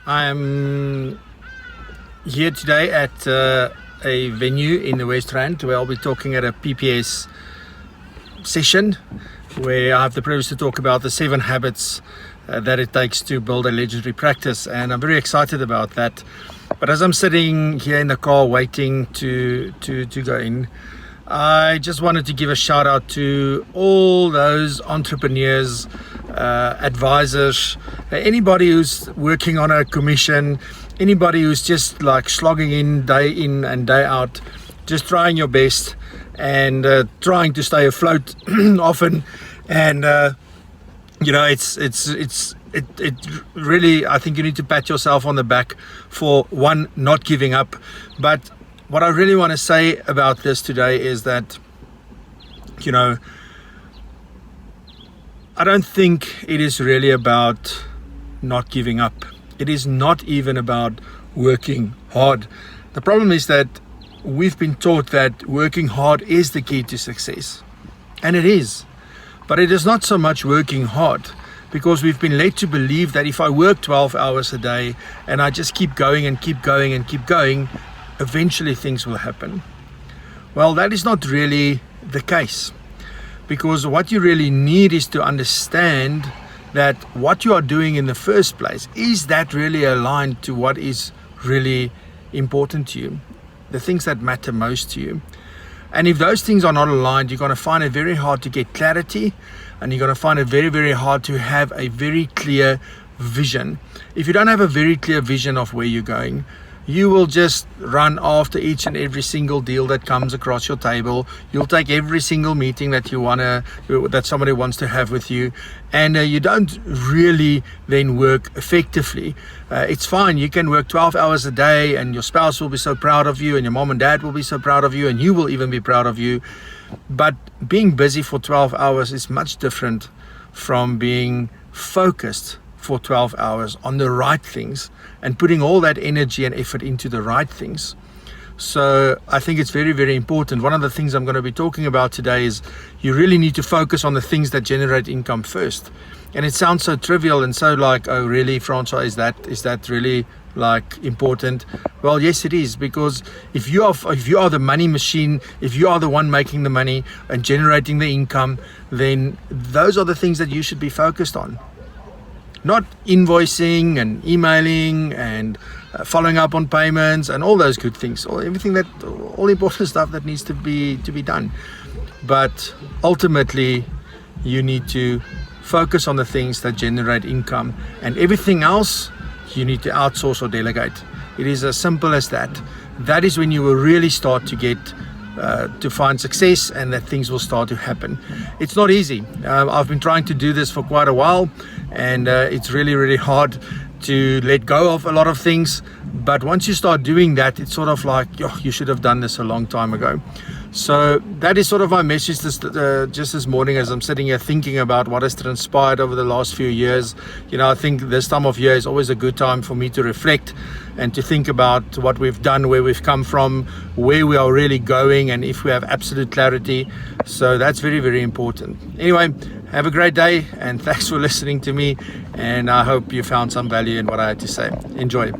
I'm here today at a venue in the West Rand where I'll be talking at a PPS session where I have the privilege to talk about the 7 habits that it takes to build a legendary practice, and I'm very excited about that. But as I'm sitting here in the car waiting to go in, I just wanted to give a shout out to all those entrepreneurs, advisors, anybody who's working on a commission, anybody who's just like slogging in and day out, just trying your best and trying to stay afloat often. And it really, I think you need to pat yourself on the back for one, not giving up. But what I really want to say about this today is that, I don't think it is really about not giving up. It is not even about working hard. The problem is that we've been taught that working hard is the key to success. And it is. But it is not so much working hard, because we've been led to believe that if I work 12 hours a day and I just keep going and keep going and keep going, eventually things will happen. Well, that is not really the case, because what you really need is to understand that what you are doing in the first place, is that really aligned to what is really important to you, the things that matter most to you. And if those things are not aligned, you're going to find it very hard to get clarity, and you're going to find it very, very hard to have a very clear vision. If you don't have a very clear vision of where you're going, you will just run after each and every single deal that comes across your table. You'll take every single meeting that that somebody wants to have with you, and you don't really then work effectively. It's fine, you can work 12 hours a day and your spouse will be so proud of you, and your mom and dad will be so proud of you, and you will even be proud of you. But being busy for 12 hours is much different from being focused for 12 hours on the right things and putting all that energy and effort into the right things. So I think it's very, very important. One of the things I'm going to be talking about today is you really need to focus on the things that generate income first. And it sounds so trivial and so like, oh really, Francois, is that really like important? Well, yes it is, because if you are the money machine, if you are the one making the money and generating the income, then those are the things that you should be focused on. Not invoicing and emailing and following up on payments and all those good things, all important stuff that needs to be done. But ultimately, you need to focus on the things that generate income, and everything else you need to outsource or delegate. It is as simple as that. That is when you will really start to get to find success, and that things will start to happen. It's not easy. I've been trying to do this for quite a while, and it's really, really hard to let go of a lot of things. But once you start doing that, it's sort of like, you should have done this a long time ago. So that is sort of my message just this morning as I'm sitting here thinking about what has transpired over the last few years. I think this time of year is always a good time for me to reflect and to think about what we've done, where we've come from, where we are really going, and if we have absolute clarity. So that's very, very important. Anyway, have a great day, and thanks for listening to me, and I hope you found some value in what I had to say. Enjoy.